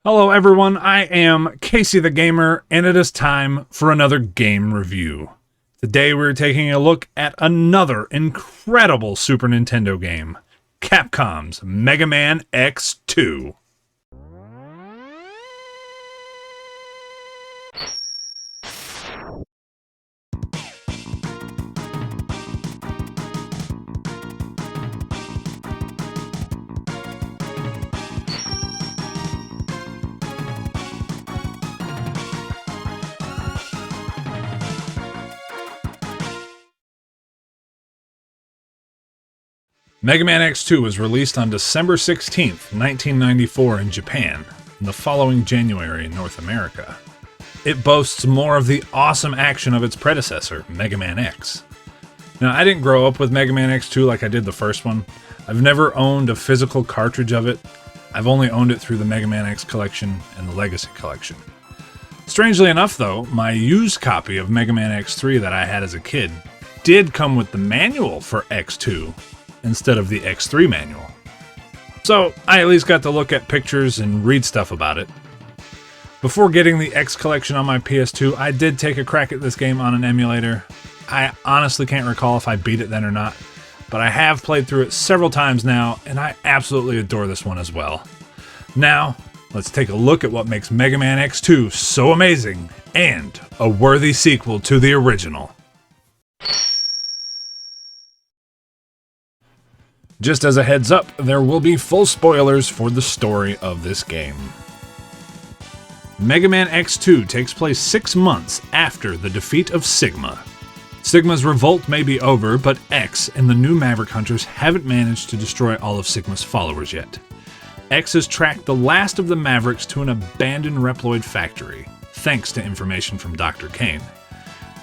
Hello everyone, I am Casey the Gamer, and it is time for another game review. Today we're taking a look at another incredible Super Nintendo game, Capcom's Mega Man X2. Mega Man X2 was released on December 16th, 1994 in Japan, and the following January in North America. It boasts more of the awesome action of its predecessor, Mega Man X. Now, I didn't grow up with Mega Man X2 like I did the first one. I've never owned a physical cartridge of it. I've only owned it through the Mega Man X collection and the Legacy collection. Strangely enough, though, my used copy of Mega Man X3 that I had as a kid did come with the manual for X2, instead of the X3 manual. So I at least got to look at pictures and read stuff about it. Before getting the X collection on my PS2, I did take a crack at this game on an emulator. I honestly can't recall if I beat it then or not, but I have played through it several times now, and I absolutely adore this one as well. Now, let's take a look at what makes Mega Man X2 so amazing, and a worthy sequel to the original. Just as a heads up, there will be full spoilers for the story of this game. Mega Man X2 takes place 6 months after the defeat of Sigma. Sigma's revolt may be over, but X and the new Maverick Hunters haven't managed to destroy all of Sigma's followers yet. X has tracked the last of the Mavericks to an abandoned Reploid factory, thanks to information from Dr. Kane.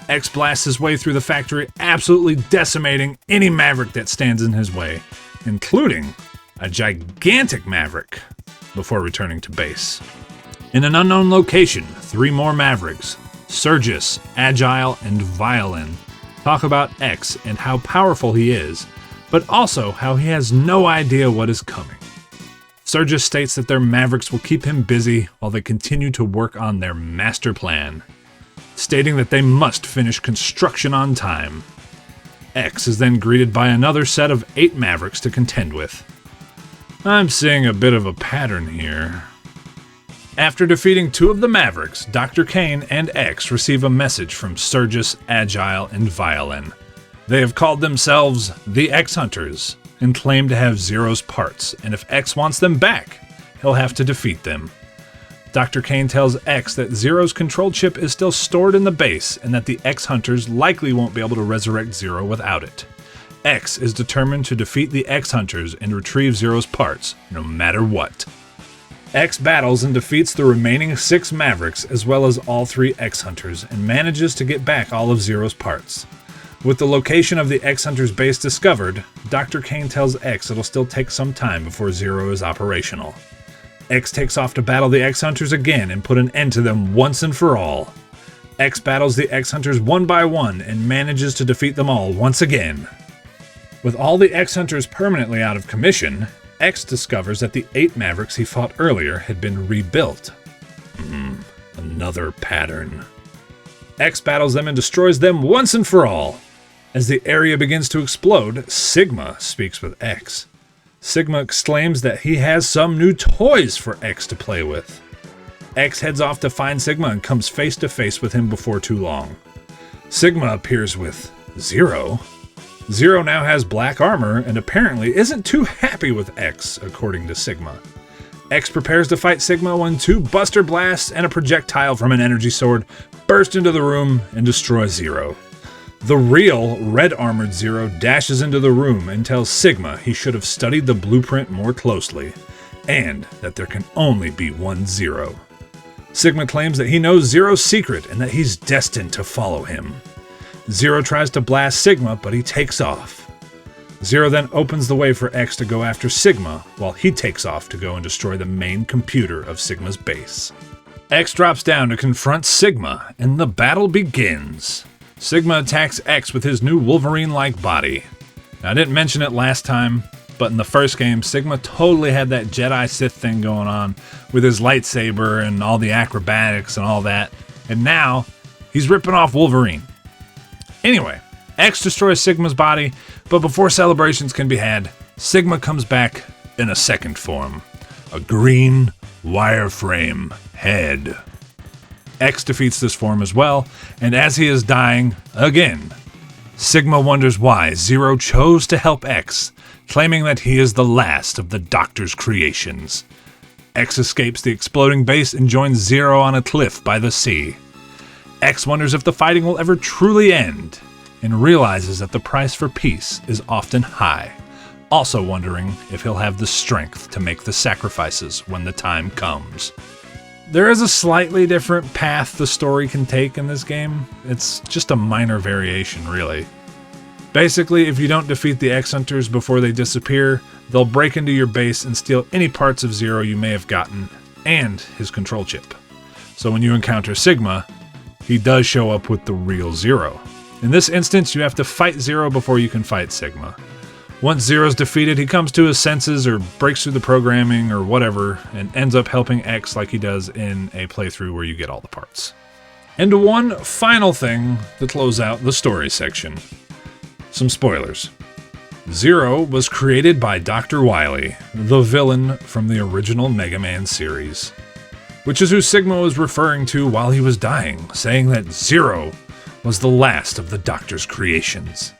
X blasts his way through the factory, absolutely decimating any Maverick that stands in his way, including a gigantic Maverick, before returning to base. In an unknown location, 3 more Mavericks, Surgus, Agile, and Violin, talk about X and how powerful he is, but also how he has no idea what is coming. Surgus states that their Mavericks will keep him busy while they continue to work on their master plan, stating that they must finish construction on time. X is then greeted by another set of 8 Mavericks to contend with. I'm seeing a bit of a pattern here. After defeating 2 of the Mavericks, Dr. Kane and X receive a message from Surgus, Agile, and Violin. They have called themselves the X Hunters and claim to have Zero's parts, and if X wants them back, he'll have to defeat them. Dr. Kane tells X that Zero's control chip is still stored in the base and that the X-Hunters likely won't be able to resurrect Zero without it. X is determined to defeat the X-Hunters and retrieve Zero's parts, no matter what. X battles and defeats the remaining 6 Mavericks as well as all 3 X-Hunters and manages to get back all of Zero's parts. With the location of the X-Hunters base discovered, Dr. Kane tells X it'll still take some time before Zero is operational. X takes off to battle the X-Hunters again and put an end to them once and for all. X battles the X-Hunters one by one and manages to defeat them all once again. With all the X-Hunters permanently out of commission, X discovers that the 8 Mavericks he fought earlier had been rebuilt. Another pattern. X battles them and destroys them once and for all. As the area begins to explode, Sigma speaks with X. Sigma exclaims that he has some new toys for X to play with. X heads off to find Sigma and comes face to face with him before too long. Sigma appears with Zero. Zero now has black armor and apparently isn't too happy with X, according to Sigma. X prepares to fight Sigma when 2 Buster Blasts and a projectile from an energy sword burst into the room and destroy Zero. The real red-armored Zero dashes into the room and tells Sigma he should have studied the blueprint more closely, and that there can only be one Zero. Sigma claims that he knows Zero's secret and that he's destined to follow him. Zero tries to blast Sigma, but he takes off. Zero then opens the way for X to go after Sigma, while he takes off to go and destroy the main computer of Sigma's base. X drops down to confront Sigma, and the battle begins. Sigma attacks X with his new Wolverine-like body. Now, I didn't mention it last time, but in the first game, Sigma totally had that Jedi Sith thing going on with his lightsaber and all the acrobatics and all that. And now, he's ripping off Wolverine. Anyway, X destroys Sigma's body, but before celebrations can be had, Sigma comes back in a second form. A green wireframe head. X defeats this form as well, and as he is dying again, Sigma wonders why Zero chose to help X, claiming that he is the last of the Doctor's creations. X escapes the exploding base and joins Zero on a cliff by the sea. X wonders if the fighting will ever truly end, and realizes that the price for peace is often high, also wondering if he'll have the strength to make the sacrifices when the time comes. There is a slightly different path the story can take in this game. It's just a minor variation, really. Basically, if you don't defeat the X-Hunters before they disappear, they'll break into your base and steal any parts of Zero you may have gotten, and his control chip. So when you encounter Sigma, he does show up with the real Zero. In this instance, you have to fight Zero before you can fight Sigma. Once Zero's defeated, he comes to his senses or breaks through the programming or whatever and ends up helping X like he does in a playthrough where you get all the parts. And one final thing to close out the story section. Some spoilers. Zero was created by Dr. Wily, the villain from the original Mega Man series, which is who Sigma was referring to while he was dying, saying that Zero was the last of the Doctor's creations.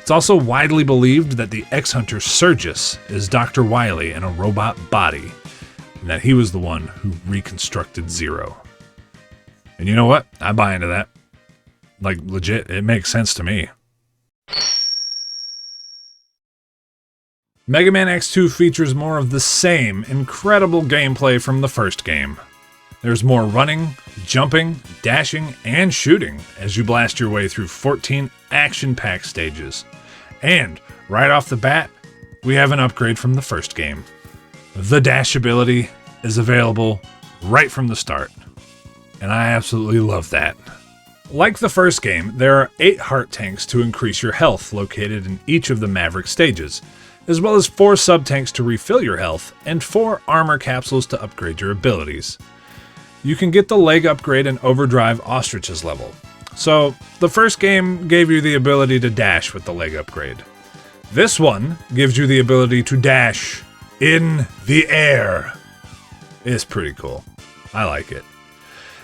It's also widely believed that the X-Hunter Surgus is Dr. Wily in a robot body, and that he was the one who reconstructed Zero. And you know what? I buy into that. Like, legit, it makes sense to me. Mega Man X2 features more of the same incredible gameplay from the first game. There's more running, jumping, dashing, and shooting as you blast your way through 14 action-packed stages. And, right off the bat, we have an upgrade from the first game. The dash ability is available right from the start, and I absolutely love that. Like the first game, there are 8 heart tanks to increase your health located in each of the Maverick stages, as well as 4 sub-tanks to refill your health, and 4 armor capsules to upgrade your abilities. You can get the leg upgrade in Overdrive Ostrich's level. So, the first game gave you the ability to dash with the leg upgrade. This one gives you the ability to dash in the air. It's pretty cool. I like it.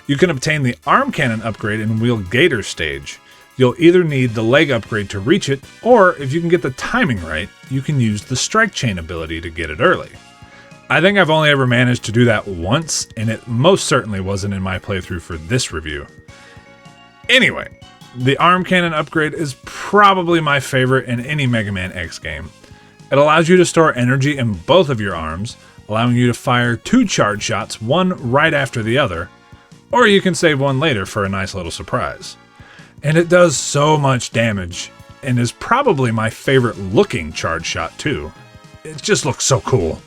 You can obtain the arm cannon upgrade in Wheel Gator stage. You'll either need the leg upgrade to reach it, or if you can get the timing right, you can use the strike chain ability to get it early. I think I've only ever managed to do that once, and it most certainly wasn't in my playthrough for this review. Anyway, the arm cannon upgrade is probably my favorite in any Mega Man X game. It allows you to store energy in both of your arms, allowing you to fire 2 charge shots, one right after the other, or you can save one later for a nice little surprise. And it does so much damage, and is probably my favorite looking charge shot too. It just looks so cool.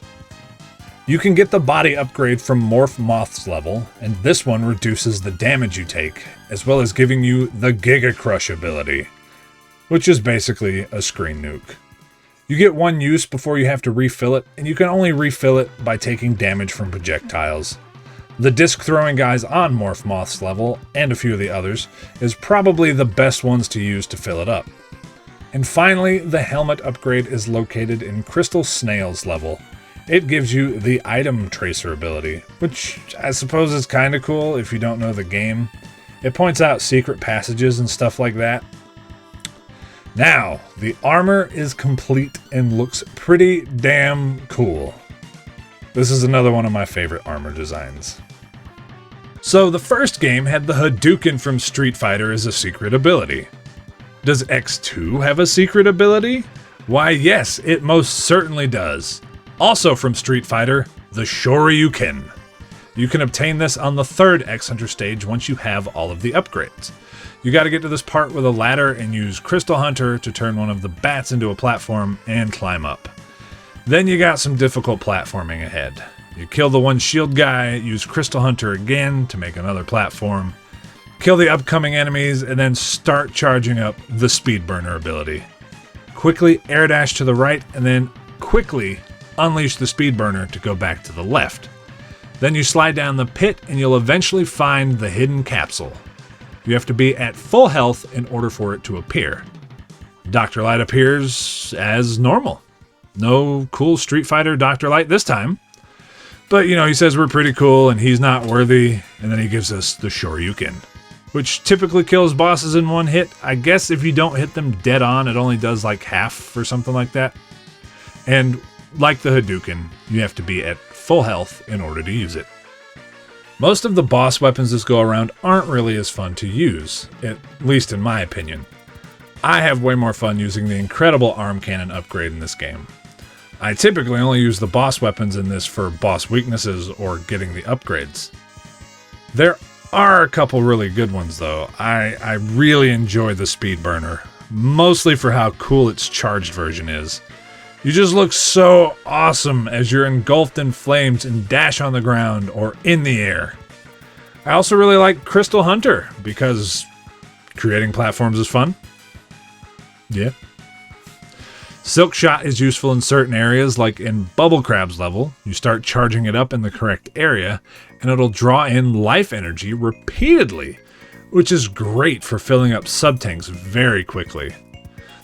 You can get the body upgrade from Morph Moth's level, and this one reduces the damage you take, as well as giving you the Giga Crush ability, which is basically a screen nuke. You get one use before you have to refill it, and you can only refill it by taking damage from projectiles. The disc throwing guys on Morph Moth's level, and a few of the others, is probably the best ones to use to fill it up. And finally, the helmet upgrade is located in Crystal Snail's level. It gives you the Item Tracer ability, which I suppose is kinda cool if you don't know the game. It points out secret passages and stuff like that. Now, the armor is complete and looks pretty damn cool. This is another one of my favorite armor designs. So the first game had the Hadouken from Street Fighter as a secret ability. Does X2 have a secret ability? Why yes, it most certainly does. Also from Street Fighter, the Shoryuken. You can obtain this on the 3rd X-Hunter stage once you have all of the upgrades. You gotta get to this part with a ladder and use Crystal Hunter to turn one of the bats into a platform and climb up. Then you got some difficult platforming ahead. You kill the one shield guy, use Crystal Hunter again to make another platform, kill the upcoming enemies, and then start charging up the Speed Burner ability. Quickly air dash to the right, and then quickly unleash the speed burner to go back to the left. Then you slide down the pit and you'll eventually find the hidden capsule. You have to be at full health in order for it to appear. Dr. Light appears as normal. No cool Street Fighter Dr. Light this time. But, he says we're pretty cool and he's not worthy, and then he gives us the Shoryuken, which typically kills bosses in one hit. I guess if you don't hit them dead on, it only does like half or something like that. And like the Hadouken, you have to be at full health in order to use it. Most of the boss weapons this go around aren't really as fun to use, at least in my opinion. I have way more fun using the incredible arm cannon upgrade in this game. I typically only use the boss weapons in this for boss weaknesses or getting the upgrades. There are a couple really good ones though. I really enjoy the speed burner, mostly for how cool its charged version is. You just look so awesome as you're engulfed in flames and dash on the ground or in the air. I also really like Crystal Hunter because creating platforms is fun. Yeah. Silk Shot is useful in certain areas, like in Bubble Crab's level. You start charging it up in the correct area, and it'll draw in life energy repeatedly, which is great for filling up sub-tanks very quickly.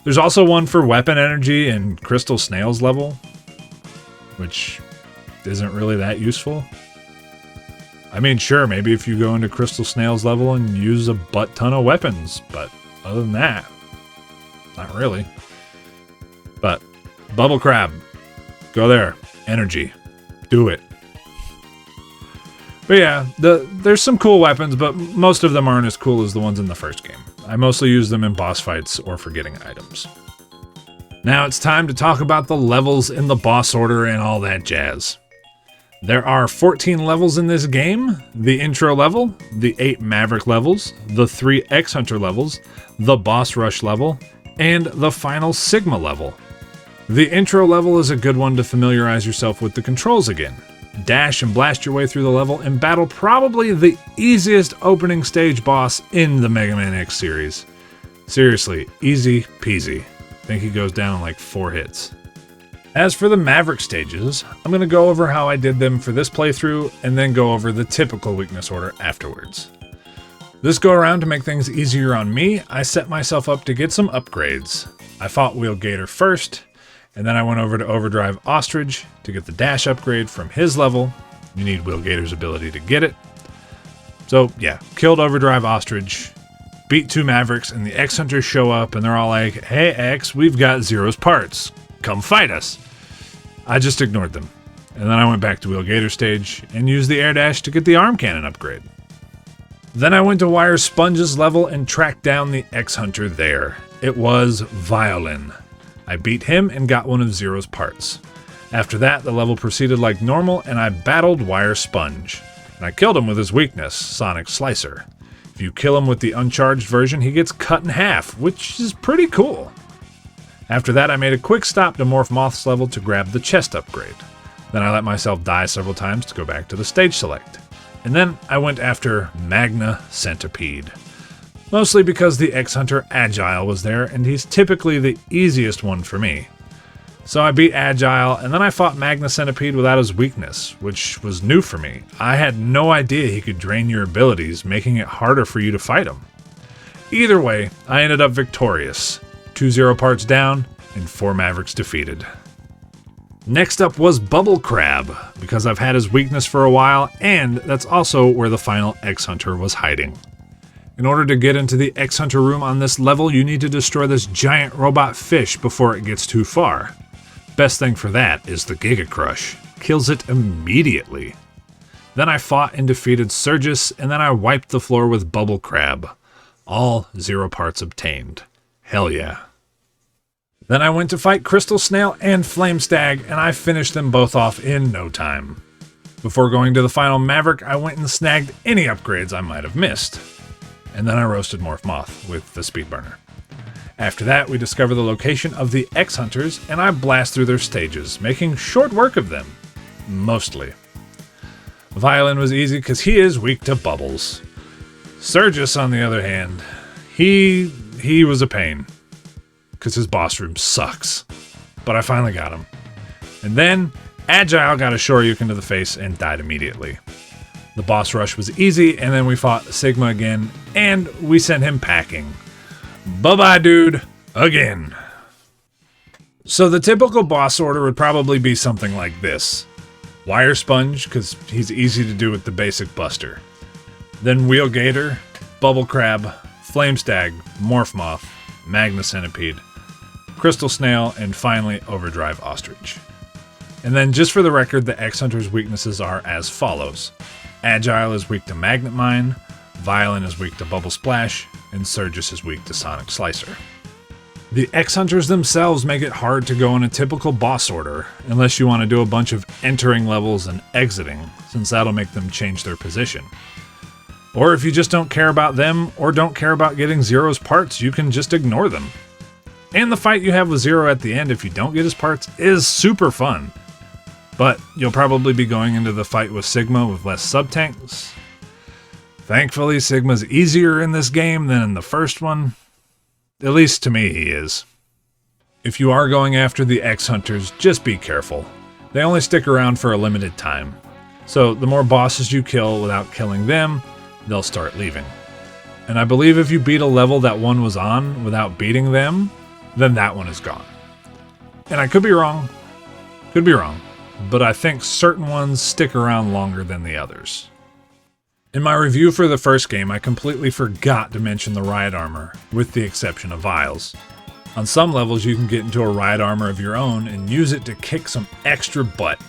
There's also one for weapon energy in Crystal Snail's level, which isn't really that useful. I mean, sure, maybe if you go into Crystal Snail's level and use a butt ton of weapons, but other than that, not really. But Bubble Crab, go there. Energy. Do it. But yeah, there's some cool weapons, but most of them aren't as cool as the ones in the first game. I mostly use them in boss fights or for getting items. Now it's time to talk about the levels in the boss order and all that jazz. There are 14 levels in this game: the intro level, the 8 Maverick levels, the 3 X-Hunter levels, the boss rush level, and the final Sigma level. The intro level is a good one to familiarize yourself with the controls again. Dash and blast your way through the level and battle probably the easiest opening stage boss in the Mega Man X series. Seriously, easy peasy. I think he goes down in like 4 hits. As for the Maverick stages, I'm going to go over how I did them for this playthrough and then go over the typical weakness order afterwards. This go around, to make things easier on me, I set myself up to get some upgrades. I fought Wheel Gator first, and then I went over to Overdrive Ostrich to get the dash upgrade from his level. You need Wheel Gator's ability to get it. So yeah, killed Overdrive Ostrich, beat 2 Mavericks, and the X-Hunters show up and they're all like, "Hey X, we've got Zero's parts. Come fight us." I just ignored them. And then I went back to Wheel Gator stage and used the air dash to get the arm cannon upgrade. Then I went to Wire Sponge's level and tracked down the X-Hunter there. It was Violin. I beat him and got one of Zero's parts. After that, the level proceeded like normal and I battled Wire Sponge. And I killed him with his weakness, Sonic Slicer. If you kill him with the uncharged version, he gets cut in half, which is pretty cool. After that, I made a quick stop to Morph Moth's level to grab the chest upgrade. Then I let myself die several times to go back to the stage select. And then I went after Magna Centipede. Mostly because the X-Hunter Agile was there, and he's typically the easiest one for me. So I beat Agile, and then I fought Magna Centipede without his weakness, which was new for me. I had no idea he could drain your abilities, making it harder for you to fight him. Either way, I ended up victorious. 2 Zero parts down, and 4 Mavericks defeated. Next up was Bubble Crab, because I've had his weakness for a while, and that's also where the final X-Hunter was hiding. In order to get into the X-Hunter room on this level, you need to destroy this giant robot fish before it gets too far. Best thing for that is the Giga Crush. Kills it immediately. Then I fought and defeated Surgis, and then I wiped the floor with Bubble Crab. All 0 parts obtained. Hell yeah. Then I went to fight Crystal Snail and Flame Stag, and I finished them both off in no time. Before going to the final Maverick, I went and snagged any upgrades I might have missed. And then I roasted Morph Moth with the speed burner. After that, we discover the location of the X-Hunters, and I blast through their stages, making short work of them. Mostly. Violin was easy because he is weak to bubbles. Surgis, on the other hand, he was a pain, because his boss room sucks. But I finally got him. And then, Agile got a Shoryuken to the face and died immediately. The boss rush was easy, and then we fought Sigma again, and we sent him packing. Bye-bye, dude. Again. So the typical boss order would probably be something like this. Wire Sponge, because he's easy to do with the basic buster. Then Wheel Gator, Bubble Crab, Flame Stag, Morph Moth, Magna Centipede, Crystal Snail, and finally Overdrive Ostrich. And then just for the record, the X-Hunter's weaknesses are as follows. Agile is weak to Magnet Mine, Violent is weak to Bubble Splash, and Surgus is weak to Sonic Slicer. The X-Hunters themselves make it hard to go in a typical boss order, unless you want to do a bunch of entering levels and exiting, since that'll make them change their position. Or if you just don't care about them, or don't care about getting Zero's parts, you can just ignore them. And the fight you have with Zero at the end if you don't get his parts is super fun. But you'll probably be going into the fight with Sigma with less sub-tanks. Thankfully, Sigma's easier in this game than in the first one. At least to me, he is. If you are going after the X-Hunters, just be careful. They only stick around for a limited time. So the more bosses you kill without killing them, they'll start leaving. And I believe if you beat a level that one was on without beating them, then that one is gone. And I could be wrong. But I think certain ones stick around longer than the others. In my review for the first game, I completely forgot to mention the ride armor, with the exception of Vials. On some levels, you can get into a ride armor of your own and use it to kick some extra butt.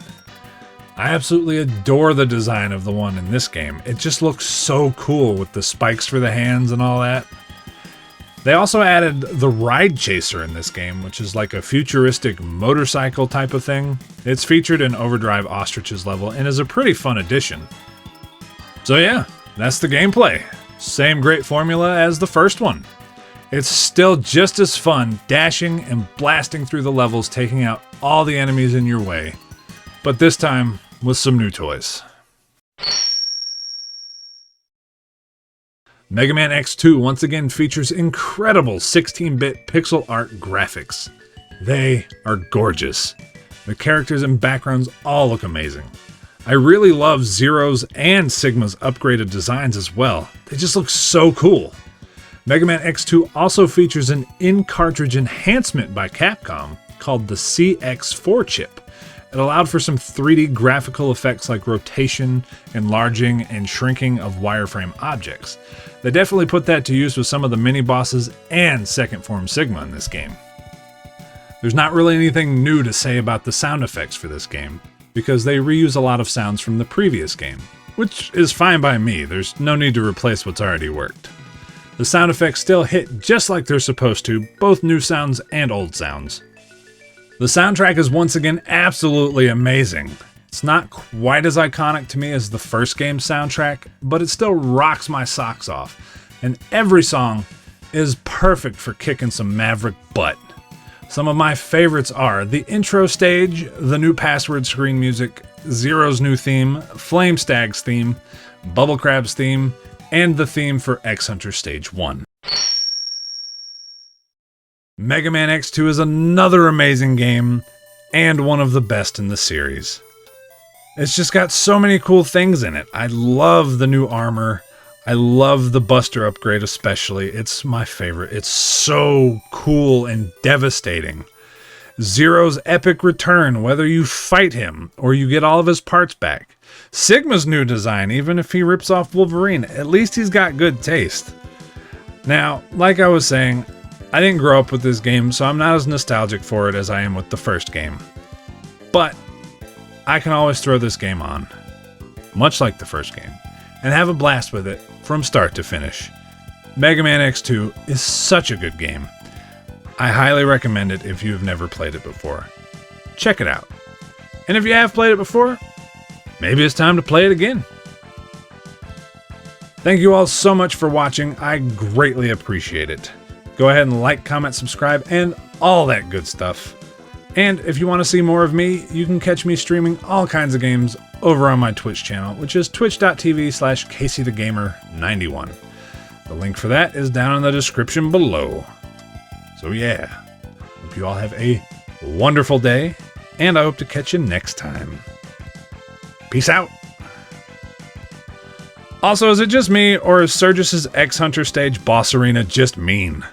I absolutely adore the design of the one in this game. It just looks so cool with the spikes for the hands and all that. They also added the Ride Chaser in this game, which is like a futuristic motorcycle type of thing. It's featured in Overdrive Ostrich's level and is a pretty fun addition. So yeah, that's the gameplay. Same great formula as the first one. It's still just as fun dashing and blasting through the levels, taking out all the enemies in your way, but this time with some new toys. Mega Man X2 once again features incredible 16-bit pixel art graphics. They are gorgeous. The characters and backgrounds all look amazing. I really love Zero's and Sigma's upgraded designs as well. They just look so cool. Mega Man X2 also features an in-cartridge enhancement by Capcom called the CX4 chip. It allowed for some 3D graphical effects like rotation, enlarging, and shrinking of wireframe objects. They definitely put that to use with some of the mini-bosses and Second Form Sigma in this game. There's not really anything new to say about the sound effects for this game, because they reuse a lot of sounds from the previous game, which is fine by me. There's no need to replace what's already worked. The sound effects still hit just like they're supposed to, both new sounds and old sounds. The soundtrack is once again absolutely amazing. It's not quite as iconic to me as the first game's soundtrack, but it still rocks my socks off, and every song is perfect for kicking some Maverick butt. Some of my favorites are the intro stage, the new password screen music, Zero's new theme, Flame Stag's theme, Bubble Crab's theme, and the theme for X-Hunter Stage 1. Mega Man X2 is another amazing game, and one of the best in the series. It's just got so many cool things in it. I love the new armor. I love the Buster upgrade especially. It's my favorite. It's so cool and devastating. Zero's epic return, whether you fight him or you get all of his parts back. Sigma's new design, even if he rips off Wolverine, at least he's got good taste. Now, like I was saying, I didn't grow up with this game, so I'm not as nostalgic for it as I am with the first game. But I can always throw this game on, much like the first game, and have a blast with it from start to finish. Mega Man X2 is such a good game. I highly recommend it if you've never played it before. Check it out. And if you have played it before, maybe it's time to play it again. Thank you all so much for watching. I greatly appreciate it. Go ahead and like, comment, subscribe, and all that good stuff. And if you want to see more of me, you can catch me streaming all kinds of games over on my Twitch channel, which is twitch.tv/CaseyTheGamer91. The link for that is down in the description below. So yeah, hope you all have a wonderful day, and I hope to catch you next time. Peace out. Also, is it just me, or is Surgis's X-Hunter stage boss arena just mean?